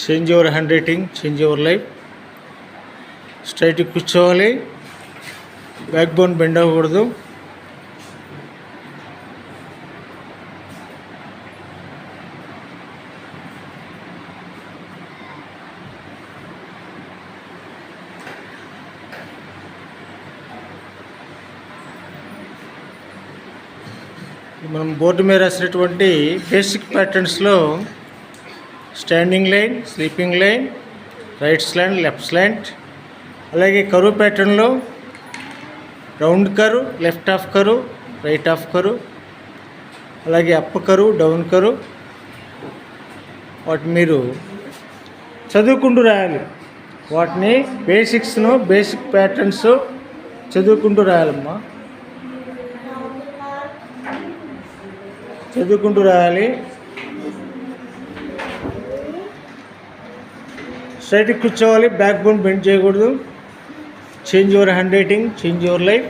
Change your hand writing, change your life. స్ట్రైట్గా కూర్చోవాలి, back bone bend అవ్వకూడదు. మనం బోర్డు మీద రాసినటువంటి బేసిక్ ప్యాటర్న్స్లో standing line, sleeping line, right slant, left slant, అలాగే కరువు ప్యాటర్న్లో round curve, left half curve, right half curve, అలాగే అప్ కరువు, డౌన్ కరువు, వాటిని మీరు చదువుకుంటూ రాయాలి. వాటిని బేసిక్ ప్యాటర్న్స్ చదువుకుంటూ రాయాలమ్మా, చదువుకుంటూ రాయాలి. స్ట్రైట్గా కూర్చోవాలి, బ్యాక్ బోన్ బెండ్ చేయకూడదు. Change your hand writing, change your life.